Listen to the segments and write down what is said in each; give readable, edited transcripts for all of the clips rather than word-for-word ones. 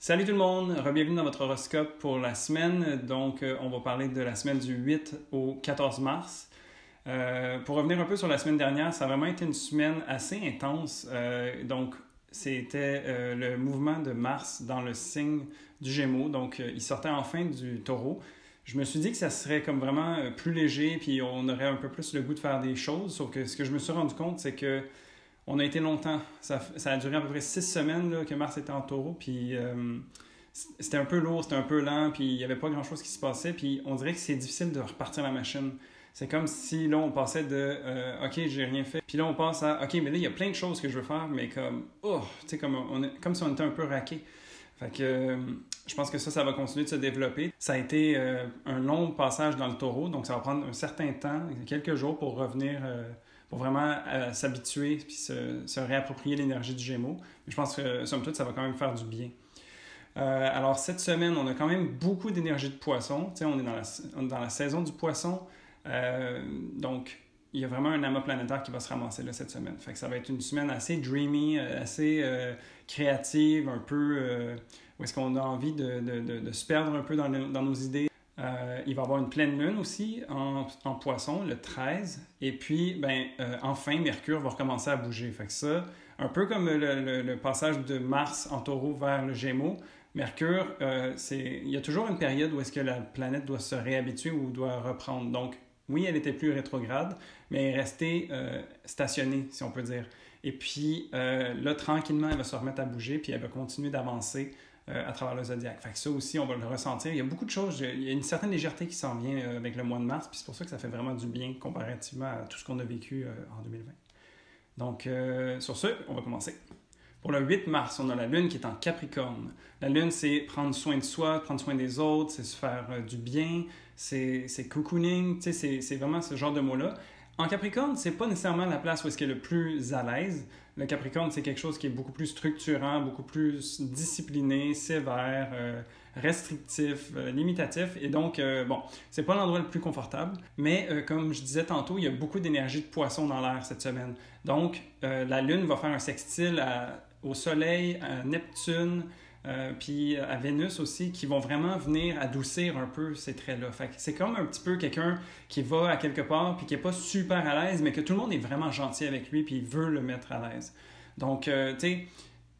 Salut tout le monde, bienvenue dans votre horoscope pour la semaine. Donc, on va parler de la semaine du 8 au 14 mars. Pour revenir un peu sur la semaine dernière, ça a vraiment été une semaine assez intense. Donc, c'était le mouvement de Mars dans le signe du Gémeaux. Donc, il sortait enfin du Taureau. Je me suis dit que ça serait comme vraiment plus léger, puis on aurait un peu plus le goût de faire des choses. Sauf que ce que je me suis rendu compte, c'est que on a été longtemps. Ça a duré à peu près 6 semaines là, que Mars était en Taureau. Puis c'était un peu lourd, c'était un peu lent, puis il n'y avait pas grand-chose qui se passait. Puis on dirait que c'est difficile de repartir la machine. C'est comme si là, on passait de OK, j'ai rien fait. Puis là, on passe à OK, mais là, il y a plein de choses que je veux faire, mais comme, tu sais, comme si on était un peu raqué. Fait que je pense que ça va continuer de se développer. Ça a été un long passage dans le Taureau, donc ça va prendre un certain temps, quelques jours pour revenir. Pour vraiment s'habituer puis se réapproprier l'énergie du Gémeaux. Mais je pense que, somme toute, ça va quand même faire du bien. Alors, cette semaine, on a quand même beaucoup d'énergie de poisson. Tu sais, on est dans la saison du poisson. Donc, il y a vraiment un amas planétaire qui va se ramasser là cette semaine. Fait que ça va être une semaine assez dreamy, assez créative, un peu où est-ce qu'on a envie de se perdre un peu dans nos idées. Il va y avoir une pleine lune aussi en poisson le 13. Et puis, enfin, Mercure va recommencer à bouger. Fait que ça, un peu comme le passage de Mars en Taureau vers le Gémeaux, Mercure, il y a toujours une période où est-ce que la planète doit se réhabituer ou doit reprendre. Donc, oui, elle était plus rétrograde, mais elle est restée stationnée, si on peut dire. Et puis, là, tranquillement, elle va se remettre à bouger, puis elle va continuer d'avancer à travers le zodiaque. Fait que ça aussi, on va le ressentir. Il y a beaucoup de choses. Il y a une certaine légèreté qui s'en vient avec le mois de mars, puis c'est pour ça que ça fait vraiment du bien comparativement à tout ce qu'on a vécu en 2020. Donc, sur ce, on va commencer. Pour le 8 mars, on a la Lune qui est en Capricorne. La Lune, c'est prendre soin de soi, prendre soin des autres, c'est se faire du bien, c'est cocooning, tu sais, c'est vraiment ce genre de mots-là. En Capricorne, c'est pas nécessairement la place où est-ce qu'elle est le plus à l'aise. Le Capricorne, c'est quelque chose qui est beaucoup plus structurant, beaucoup plus discipliné, sévère, restrictif, limitatif. Et donc, c'est pas l'endroit le plus confortable. Mais comme je disais tantôt, il y a beaucoup d'énergie de poisson dans l'air cette semaine. Donc, la Lune va faire un sextile au Soleil, à Neptune, puis à Vénus aussi, qui vont vraiment venir adoucir un peu ces traits-là. Fait que c'est comme un petit peu quelqu'un qui va à quelque part puis qui n'est pas super à l'aise, mais que tout le monde est vraiment gentil avec lui puis il veut le mettre à l'aise. Donc, tu sais,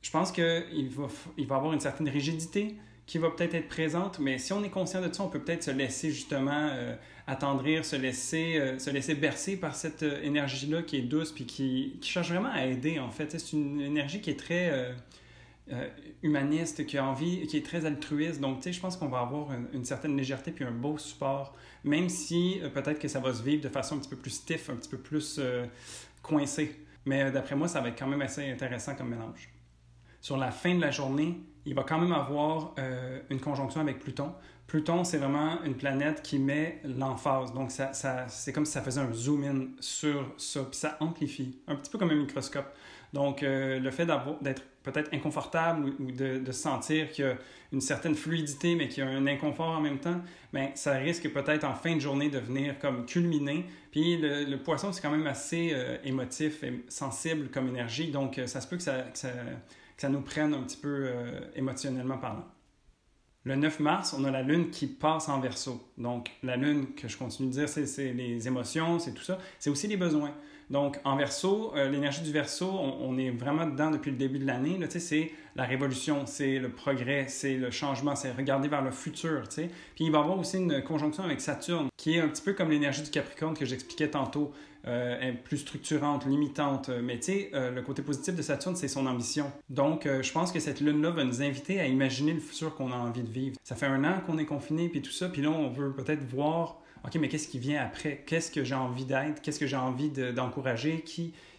je pense qu'il va avoir une certaine rigidité qui va peut-être être présente, mais si on est conscient de ça, on peut peut-être se laisser justement attendrir, se laisser bercer par cette énergie-là qui est douce puis qui cherche vraiment à aider, en fait. C'est une énergie qui est très humaniste, qui est très altruiste. Donc, tu sais, je pense qu'on va avoir une certaine légèreté puis un beau support, même si peut-être que ça va se vivre de façon un petit peu plus stiff, un petit peu plus coincée. Mais d'après moi, ça va être quand même assez intéressant comme mélange. Sur la fin de la journée, il va quand même avoir une conjonction avec Pluton. Pluton, c'est vraiment une planète qui met l'emphase. Donc, c'est comme si ça faisait un zoom-in sur ça, puis ça amplifie, un petit peu comme un microscope. Donc, le fait d'être peut-être inconfortable ou de sentir qu'il y a une certaine fluidité, mais qu'il y a un inconfort en même temps, bien, ça risque peut-être en fin de journée de venir comme culminer. Puis le poisson, c'est quand même assez émotif et sensible comme énergie. Donc, ça se peut que ça nous prenne un petit peu émotionnellement parlant. Le 9 mars, on a la Lune qui passe en Verseau. Donc, la Lune, que je continue de dire, c'est les émotions, c'est tout ça. C'est aussi les besoins. Donc, en Verseau, l'énergie du Verseau, on est vraiment dedans depuis le début de l'année. Là, c'est la révolution, c'est le progrès, c'est le changement, c'est regarder vers le futur. T'sais. Puis, il va y avoir aussi une conjonction avec Saturne, qui est un petit peu comme l'énergie du Capricorne que j'expliquais tantôt. Est plus structurante, limitante. Mais tu sais, le côté positif de Saturne, c'est son ambition. Donc, je pense que cette lune-là va nous inviter à imaginer le futur qu'on a envie de vivre. Ça fait 1 an qu'on est confiné, puis tout ça, puis là, on veut peut-être voir, OK, mais qu'est-ce qui vient après? Qu'est-ce que j'ai envie d'être? Qu'est-ce que j'ai envie d'encourager?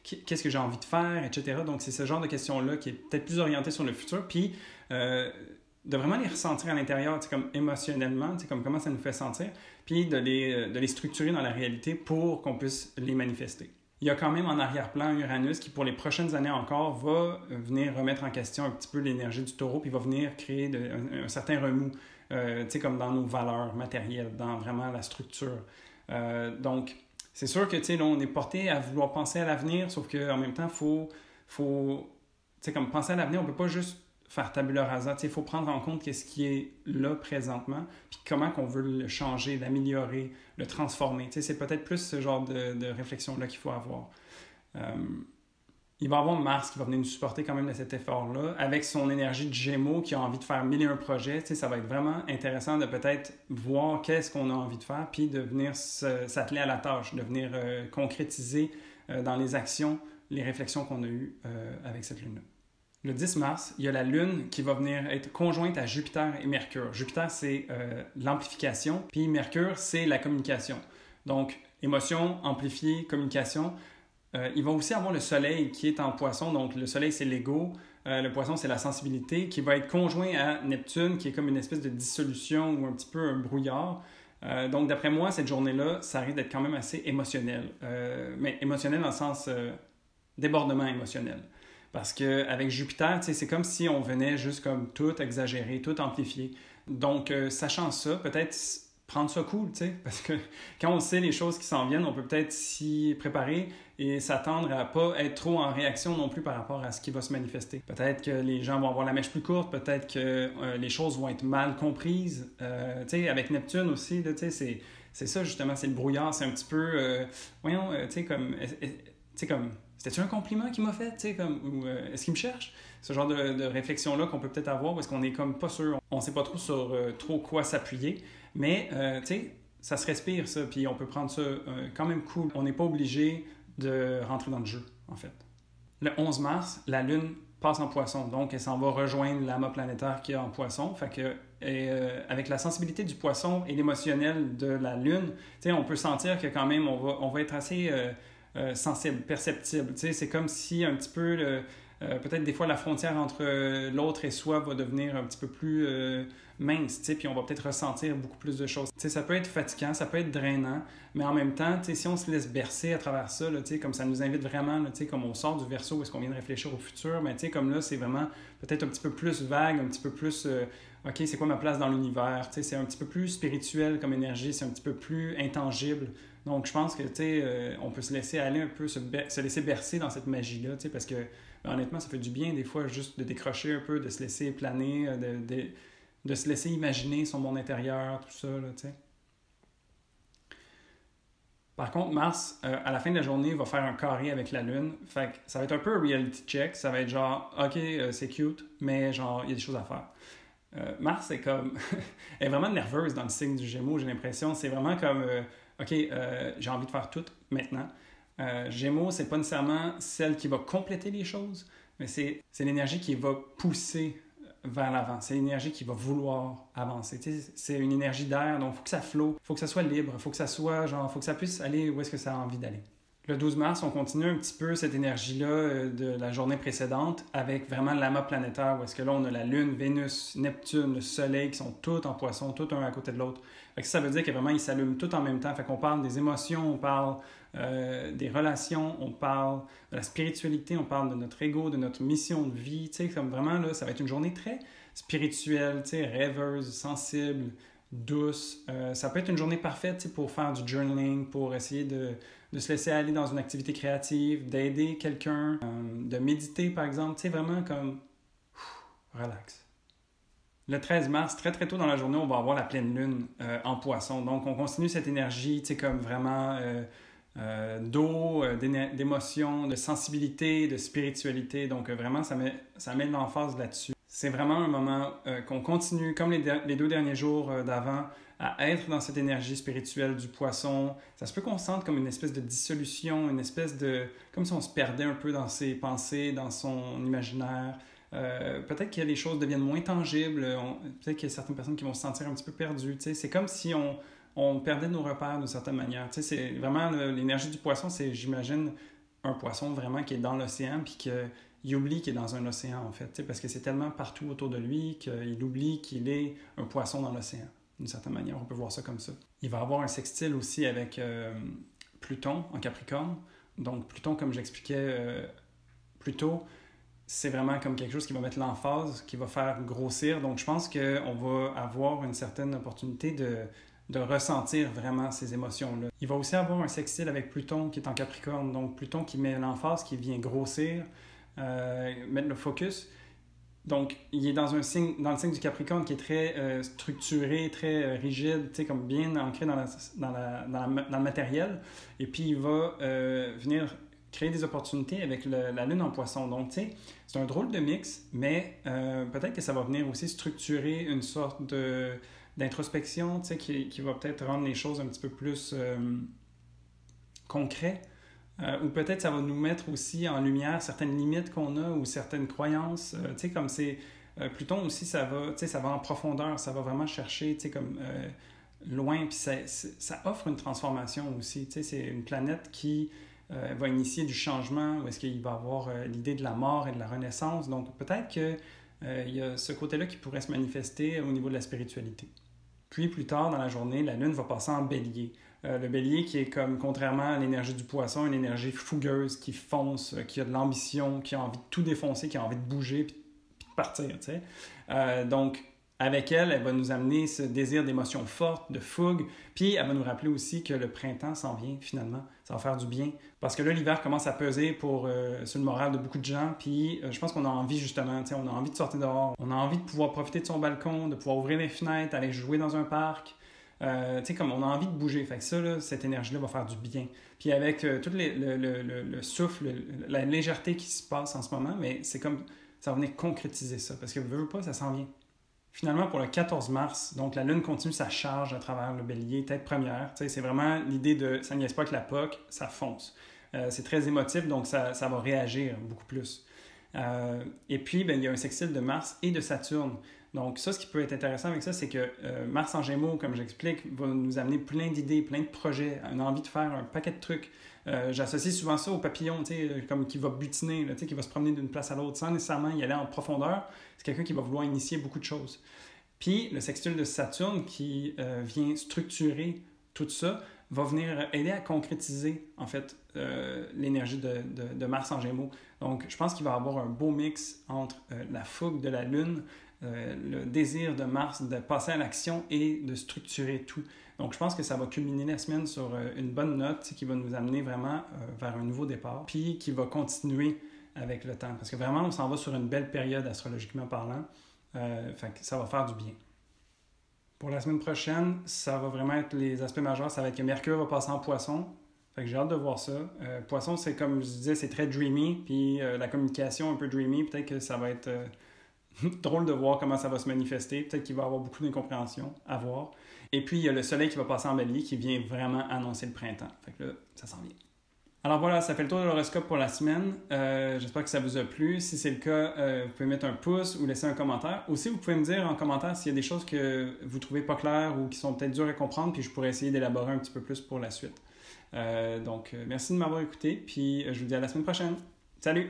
Qu'est-ce que j'ai envie de faire? Etc. Donc, c'est ce genre de questions-là qui est peut-être plus orienté sur le futur, puis de vraiment les ressentir à l'intérieur, comme émotionnellement, comme comment ça nous fait sentir, puis de les structurer dans la réalité pour qu'on puisse les manifester. Il y a quand même en arrière-plan Uranus qui, pour les prochaines années encore, va venir remettre en question un petit peu l'énergie du taureau, puis va venir créer un certain remous, comme dans nos valeurs matérielles, dans vraiment la structure. Donc, c'est sûr que là, on est porté à vouloir penser à l'avenir, sauf qu'en même temps, il faut comme penser à l'avenir, on ne peut pas juste faire tabula rasa. Il faut prendre en compte qu'est-ce qui est là présentement, puis comment qu'on veut le changer, l'améliorer, le transformer. C'est peut-être plus ce genre de réflexion-là qu'il faut avoir. Il va y avoir Mars qui va venir nous supporter quand même de cet effort-là, avec son énergie de Gémeaux qui a envie de faire 1001 projets. Ça va être vraiment intéressant de peut-être voir qu'est-ce qu'on a envie de faire, puis de venir s'atteler à la tâche, de venir concrétiser dans les actions les réflexions qu'on a eues avec cette lune-là. Le 10 mars, il y a la Lune qui va venir être conjointe à Jupiter et Mercure. Jupiter, c'est l'amplification, puis Mercure, c'est la communication. Donc, émotion, amplifiée, communication. Il va aussi avoir le Soleil qui est en Poisson. Donc, le Soleil, c'est l'ego. Le Poisson, c'est la sensibilité, qui va être conjoint à Neptune, qui est comme une espèce de dissolution ou un petit peu un brouillard. Donc, d'après moi, cette journée-là, ça risque d'être quand même assez émotionnel. Mais émotionnel dans le sens débordement émotionnel. Parce qu'avec Jupiter, c'est comme si on venait juste comme tout exagérer, tout amplifier. Donc, sachant ça, peut-être prendre ça cool, parce que quand on sait les choses qui s'en viennent, on peut peut-être s'y préparer et s'attendre à pas être trop en réaction non plus par rapport à ce qui va se manifester. Peut-être que les gens vont avoir la mèche plus courte, peut-être que les choses vont être mal comprises. Avec Neptune aussi, c'est ça justement, c'est le brouillard, c'est un petit peu, comme c'était-tu un compliment qu'il m'a fait, ou est-ce qu'il me cherche? Ce genre de réflexion-là qu'on peut peut-être avoir parce qu'on est comme pas sûr, on sait pas trop sur trop quoi s'appuyer, mais ça se respire ça, puis on peut prendre ça quand même cool. On n'est pas obligé de rentrer dans le jeu, en fait. Le 11 mars, la Lune passe en Poisson, donc elle s'en va rejoindre l'amas planétaire qui est en Poisson, fait que avec la sensibilité du Poisson et l'émotionnel de la Lune, on peut sentir que quand même on va être assez sensible, perceptible. C'est comme si un petit peu, peut-être des fois la frontière entre l'autre et soi va devenir un petit peu plus mince, puis on va peut-être ressentir beaucoup plus de choses. Ça peut être fatigant, ça peut être drainant, mais en même temps, si on se laisse bercer à travers ça, là, comme ça nous invite vraiment, là, comme on sort du Verseau où est-ce qu'on vient de réfléchir au futur, mais comme là, c'est vraiment peut-être un petit peu plus vague, un petit peu plus, OK, c'est quoi ma place dans l'univers? C'est un petit peu plus spirituel comme énergie, c'est un petit peu plus intangible. Donc, je pense que, on peut se laisser aller un peu, se laisser bercer dans cette magie-là, parce que, honnêtement, ça fait du bien, des fois, juste de décrocher un peu, de se laisser planer, de se laisser imaginer son monde intérieur, tout ça, là, Par contre, Mars, à la fin de la journée, va faire un carré avec la Lune. Fait que ça va être un peu un reality check. Ça va être genre, OK, c'est cute, mais genre, il y a des choses à faire. Mars, c'est comme... elle est vraiment nerveuse dans le signe du Gémeaux, j'ai l'impression. C'est vraiment comme... OK, j'ai envie de faire tout maintenant. Gémeaux, c'est pas nécessairement celle qui va compléter les choses, mais c'est l'énergie qui va pousser vers l'avant. C'est l'énergie qui va vouloir avancer. C'est une énergie d'air, donc il faut que ça flotte, il faut que ça soit libre, il faut que ça soit, faut que ça puisse aller où est-ce que ça a envie d'aller. Le 12 mars, on continue un petit peu cette énergie-là de la journée précédente avec vraiment l'amas planétaire où est-ce que là, on a la Lune, Vénus, Neptune, le Soleil qui sont tous en Poisson, tous un à côté de l'autre. Ça veut dire que vraiment, ils s'allument tous en même temps. Fait qu'on parle des émotions, on parle des relations, on parle de la spiritualité, on parle de notre ego, de notre mission de vie. Comme vraiment, là, ça va être une journée très spirituelle, rêveuse, sensible, douce. Ça peut être une journée parfaite pour faire du journaling, pour essayer de se laisser aller dans une activité créative, d'aider quelqu'un, de méditer par exemple, vraiment comme relax. Le 13 mars, très très tôt dans la journée, on va avoir la pleine lune en Poisson. Donc on continue cette énergie, comme vraiment d'eau, d'émotion, de sensibilité, de spiritualité. Donc vraiment, ça met l'emphase là-dessus. C'est vraiment un moment qu'on continue, comme les 2 derniers jours d'avant, à être dans cette énergie spirituelle du Poisson. Ça se peut qu'on se sente comme une espèce de dissolution, une espèce de... comme si on se perdait un peu dans ses pensées, dans son imaginaire. Peut-être que les choses deviennent moins tangibles. Peut-être qu'il y a certaines personnes qui vont se sentir un petit peu perdues. C'est comme si on perdait nos repères d'une certaine manière. C'est vraiment l'énergie du Poisson, c'est, j'imagine, un poisson vraiment qui est dans l'océan puis qu'il oublie qu'il est dans un océan, en fait. Parce que c'est tellement partout autour de lui qu'il oublie qu'il est un poisson dans l'océan. D'une certaine manière, on peut voir ça comme ça. Il va y avoir un sextile aussi avec Pluton en Capricorne. Donc, Pluton, comme j'expliquais plus tôt, c'est vraiment comme quelque chose qui va mettre l'emphase, qui va faire grossir. Donc, je pense qu'on va avoir une certaine opportunité de ressentir vraiment ces émotions-là. Il va aussi avoir un sextile avec Pluton qui est en Capricorne. Donc, Pluton qui met l'emphase, qui vient grossir, mettre le focus. Donc, il est dans le signe du Capricorne qui est très structuré, très rigide, tu sais, comme bien ancré dans le matériel. Et puis, il va venir créer des opportunités avec la lune en poisson. Donc, tu sais, c'est un drôle de mix, mais peut-être que ça va venir aussi structurer une sorte d'introspection, tu sais, qui va peut-être rendre les choses un petit peu plus concrètes. Ou peut-être ça va nous mettre aussi en lumière certaines limites qu'on a ou certaines croyances. Tu sais, comme c'est... Pluton aussi, ça va en profondeur, ça va vraiment chercher, tu sais, comme loin, puis ça offre une transformation aussi. Tu sais, c'est une planète qui va initier du changement, où est-ce qu'il va avoir l'idée de la mort et de la renaissance. Donc peut-être qu'il y a ce côté-là qui pourrait se manifester au niveau de la spiritualité. Puis plus tard dans la journée, la lune va passer en bélier. Le bélier qui est comme, contrairement à l'énergie du poisson, une énergie fougueuse, qui fonce, qui a de l'ambition, qui a envie de tout défoncer, qui a envie de bouger puis de partir, tu sais. Donc, avec elle, elle va nous amener ce désir d'émotion forte, de fougue, puis elle va nous rappeler aussi que le printemps s'en vient finalement. Ça va faire du bien. Parce que là, l'hiver commence à peser sur le moral de beaucoup de gens, puis je pense qu'on a envie justement, tu sais, on a envie de sortir dehors, on a envie de pouvoir profiter de son balcon, de pouvoir ouvrir les fenêtres, aller jouer dans un parc. Tu sais, comme on a envie de bouger. Fait que ça, là, cette énergie-là va faire du bien. Puis avec tout le souffle, la légèreté qui se passe en ce moment, mais c'est comme, ça va venir concrétiser ça. Parce que, veux pas, ça s'en vient. Finalement, pour le 14 mars, donc la Lune continue sa charge à travers le bélier, tête première. Tu sais, c'est vraiment l'idée de, ça niaise pas avec la POC, ça fonce. C'est très émotif, donc ça va réagir beaucoup plus. Et puis, ben, il y a un sextile de Mars et de Saturne. Donc ça, ce qui peut être intéressant avec ça, c'est que Mars en Gémeaux, comme j'explique, va nous amener plein d'idées, plein de projets, une envie de faire un paquet de trucs. J'associe souvent ça au papillon, tu sais, comme qui va butiner, là, tu sais, qui va se promener d'une place à l'autre sans nécessairement y aller en profondeur. C'est quelqu'un qui va vouloir initier beaucoup de choses. Puis le sextile de Saturne qui vient structurer tout ça, va venir aider à concrétiser, en fait, l'énergie de Mars en Gémeaux. Donc, je pense qu'il va y avoir un beau mix entre la fougue de la Lune, le désir de Mars de passer à l'action et de structurer tout. Donc, je pense que ça va culminer la semaine sur une bonne note qui va nous amener vraiment vers un nouveau départ, puis qui va continuer avec le temps. Parce que vraiment, on s'en va sur une belle période astrologiquement parlant. Fait que ça va faire du bien. Pour la semaine prochaine, ça va vraiment être les aspects majeurs. Ça va être que Mercure va passer en Poisson. Fait que j'ai hâte de voir ça. Poisson, c'est comme je disais, c'est très dreamy. Puis la communication un peu dreamy. Peut-être que ça va être drôle de voir comment ça va se manifester. Peut-être qu'il va y avoir beaucoup d'incompréhension à voir. Et puis il y a le Soleil qui va passer en Bélier qui vient vraiment annoncer le printemps. Fait que là, ça s'en vient. Alors voilà, ça fait le tour de l'horoscope pour la semaine. J'espère que ça vous a plu. Si c'est le cas, vous pouvez mettre un pouce ou laisser un commentaire. Aussi, vous pouvez me dire en commentaire s'il y a des choses que vous trouvez pas claires ou qui sont peut-être dures à comprendre, puis je pourrais essayer d'élaborer un petit peu plus pour la suite. Donc, merci de m'avoir écouté, puis je vous dis à la semaine prochaine. Salut!